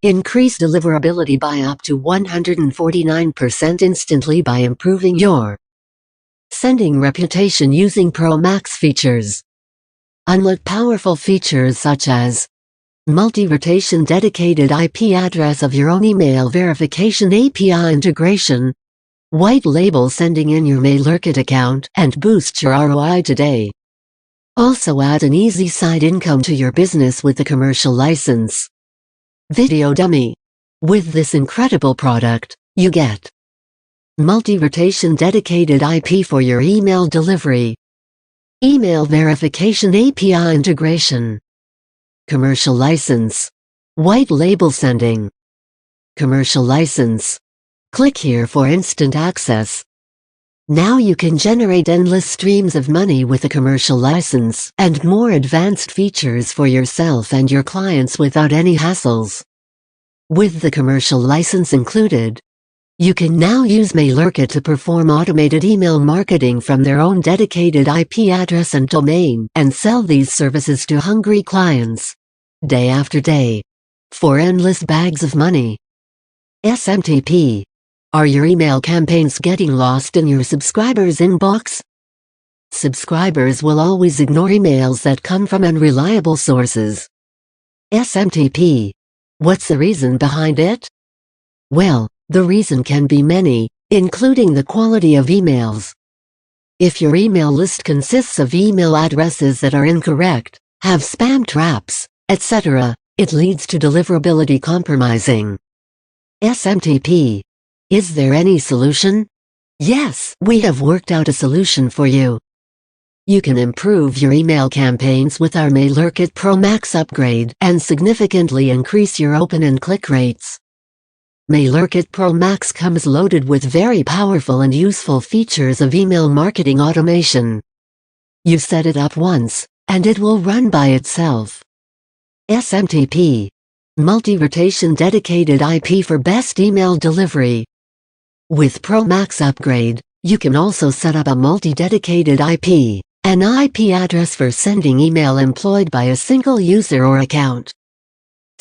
Increase deliverability by up to 149% instantly by improving your sending reputation using Pro Max features. Unlock powerful features such as multi-rotation dedicated IP address of your own email verification API integration, white label sending in your MailerKit account, and boost your ROI today. Also add an easy side income to your business with the commercial license. Video dummy. With this incredible product, you get multi-rotation dedicated IP for your email delivery, email verification API integration, commercial license, white label sending, commercial license. Click here for instant access. Now you can generate endless streams of money with a commercial license and more advanced features for yourself and your clients without any hassles. With the commercial license included, you can now use MailerKit to perform automated email marketing from their own dedicated IP address and domain and sell these services to hungry clients, day after day, for endless bags of money. SMTP. Are your email campaigns getting lost in your subscribers' inbox? Subscribers will always ignore emails that come from unreliable sources. SMTP. What's the reason behind it? Well, the reason can be many, including the quality of emails. If your email list consists of email addresses that are incorrect, have spam traps, etc., it leads to deliverability compromising. SMTP. Is there any solution? Yes, we have worked out a solution for you. You can improve your email campaigns with our MailerKit Pro Max upgrade and significantly increase your open and click rates. MailerKit Pro Max comes loaded with very powerful and useful features of email marketing automation. You set it up once, and it will run by itself. SMTP. Multi-rotation dedicated IP for best email delivery. With Pro Max upgrade, you can also set up a multi-dedicated IP, an IP address for sending email employed by a single user or account.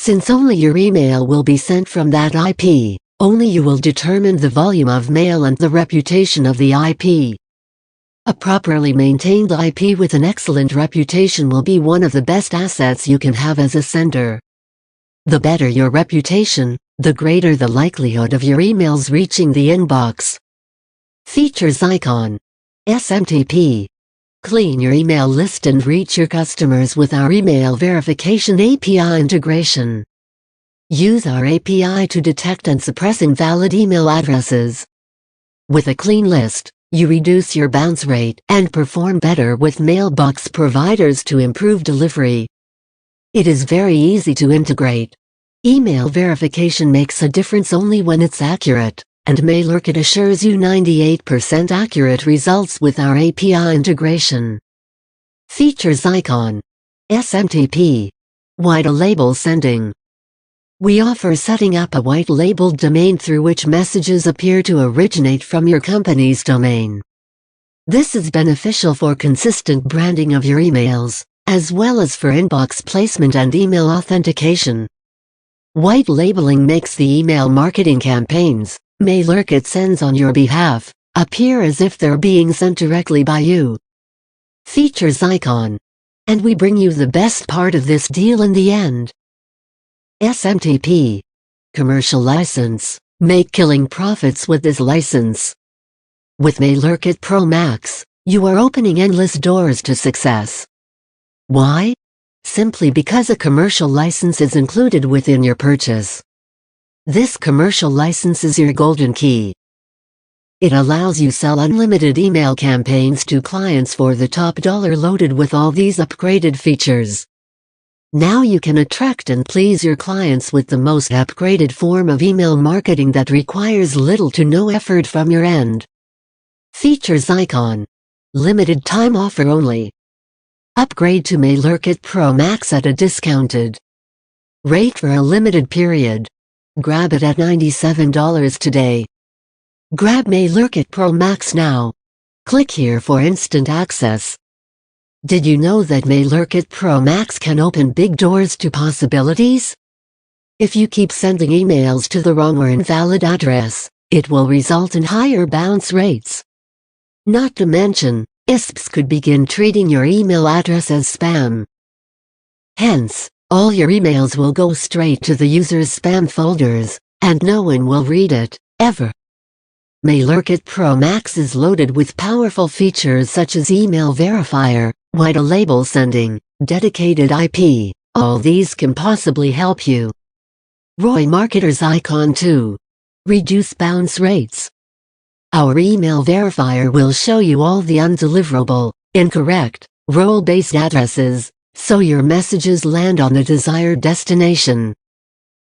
Since only your email will be sent from that IP, only you will determine the volume of mail and the reputation of the IP. A properly maintained IP with an excellent reputation will be one of the best assets you can have as a sender. The better your reputation, the greater the likelihood of your emails reaching the inbox. Features icon. SMTP. Clean your email list and reach your customers with our email verification API integration. Use our API to detect and suppress invalid email addresses. With a clean list, you reduce your bounce rate and perform better with mailbox providers to improve delivery. It is very easy to integrate. Email verification makes a difference only when it's accurate, and MailerKit assures you 98% accurate results with our API integration. Features icon. SMTP. White label sending. We offer setting up a white labeled domain through which messages appear to originate from your company's domain. This is beneficial for consistent branding of your emails, as well as for inbox placement and email authentication. White labeling makes the email marketing campaigns MailerKit sends on your behalf appear as if they're being sent directly by you. Features icon. And we bring you the best part of this deal in the end. SMTP. Commercial license. Make killing profits with this license. With MailerKit Pro Max, you are opening endless doors to success. Why? Simply because a commercial license is included within your purchase. This commercial license is your golden key. It allows you sell unlimited email campaigns to clients for the top dollar loaded with all these upgraded features. Now you can attract and please your clients with the most upgraded form of email marketing that requires little to no effort from your end. Features icon. Limited time offer only. Upgrade to MailerKit Pro Max at a discounted rate for a limited period. Grab it at $97 today. Grab MailerKit Pro Max now. Click here for instant access. Did you know that MailerKit Pro Max can open big doors to possibilities? If you keep sending emails to the wrong or invalid address, it will result in higher bounce rates. Not to mention, ISPs could begin treating your email address as spam. Hence, all your emails will go straight to the user's spam folders, and no one will read it, ever. MailerKit Pro Max is loaded with powerful features such as email verifier, white label sending, dedicated IP. All these can possibly help you. ROI Marketer's Icon 2. Reduce bounce rates. Our email verifier will show you all the undeliverable, incorrect, role-based addresses, so your messages land on the desired destination.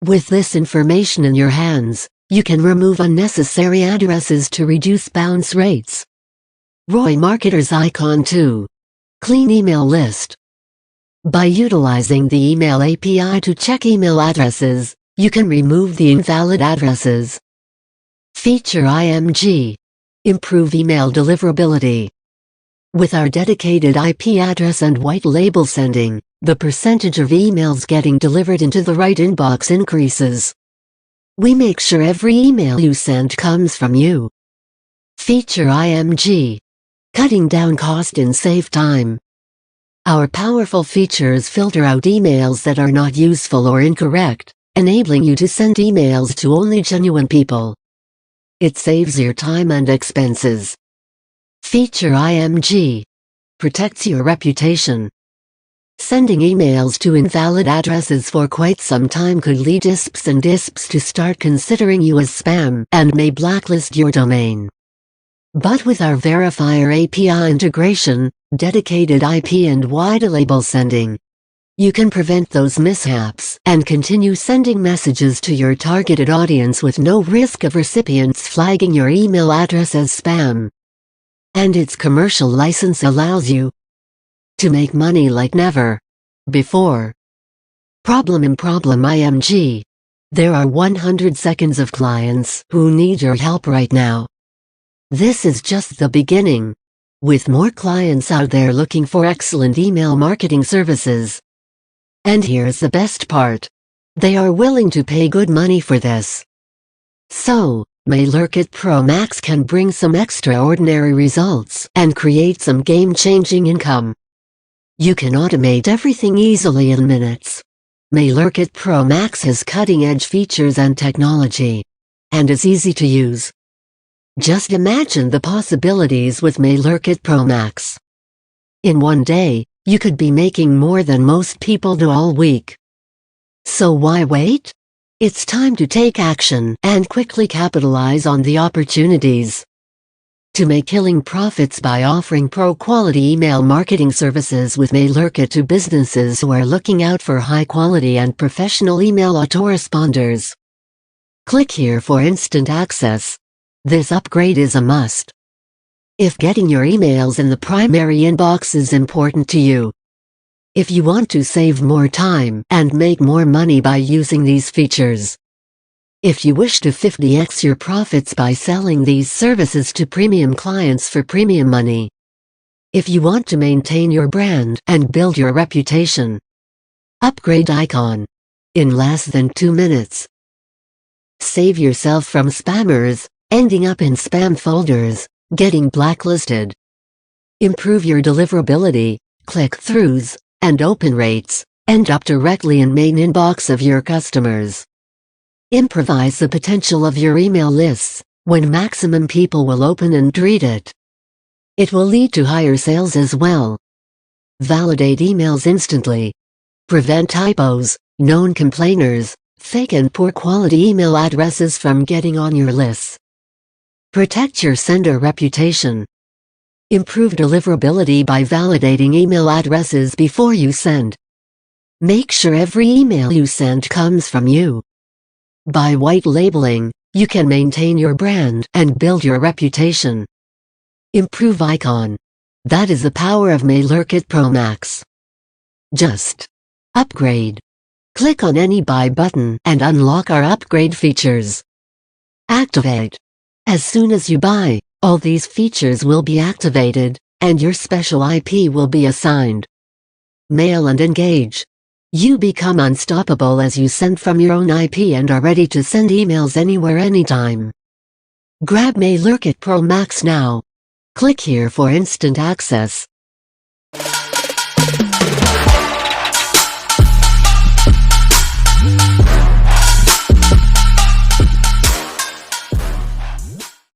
With this information in your hands, you can remove unnecessary addresses to reduce bounce rates. ROI Marketer's Icon 2. Clean email list. By utilizing the email API to check email addresses, you can remove the invalid addresses. Feature IMG. Improve email deliverability. With our dedicated IP address and white label sending, the percentage of emails getting delivered into the right inbox increases. We make sure every email you send comes from you. Feature IMG. Cutting down cost and save time. Our powerful features filter out emails that are not useful or incorrect, enabling you to send emails to only genuine people. It saves your time and expenses. Feature IMG. Protects your reputation. Sending emails to invalid addresses for quite some time could lead ISPs and ISPs to start considering you as spam and may blacklist your domain. But with our verifier API integration, dedicated IP and white label sending, you can prevent those mishaps and continue sending messages to your targeted audience with no risk of recipients flagging your email address as spam. And its commercial license allows you to make money like never before. Problem IMG. There are 100 seconds of clients who need your help right now. This is just the beginning. With more clients out there looking for excellent email marketing services. And here's the best part. They are willing to pay good money for this. So, MailerKit Pro Max can bring some extraordinary results and create some game-changing income. You can automate everything easily in minutes. MailerKit Pro Max has cutting-edge features and technology, and is easy to use. Just imagine the possibilities with MailerKit Pro Max. In one day, you could be making more than most people do all week. So why wait? It's time to take action and quickly capitalize on the opportunities. To make killing profits by offering pro-quality email marketing services with MailerKit to businesses who are looking out for high-quality and professional email autoresponders. Click here for instant access. This upgrade is a must. If getting your emails in the primary inbox is important to you, if you want to save more time and make more money by using these features, if you wish to 50x your profits by selling these services to premium clients for premium money, if you want to maintain your brand and build your reputation, upgrade icon. In less than 2 minutes. Save yourself from spammers, ending up in spam folders, getting blacklisted. Improve your deliverability, click-throughs, and open rates, end up directly in main inbox of your customers. Improvise the potential of your email lists, when maximum people will open and read it. It will lead to higher sales as well. Validate emails instantly. Prevent typos, known complainers, fake and poor quality email addresses from getting on your lists. Protect your sender reputation. Improve deliverability by validating email addresses before you send. Make sure every email you send comes from you. By white labeling, you can maintain your brand and build your reputation. Improve icon. That is the power of MailerKit Pro Max. Just upgrade. Click on any buy button and unlock our upgrade features. Activate. As soon as you buy, all these features will be activated, and your special IP will be assigned. Mail and engage. You become unstoppable as you send from your own IP and are ready to send emails anywhere anytime. Grab MailerKit Pro Max now. Click here for instant access.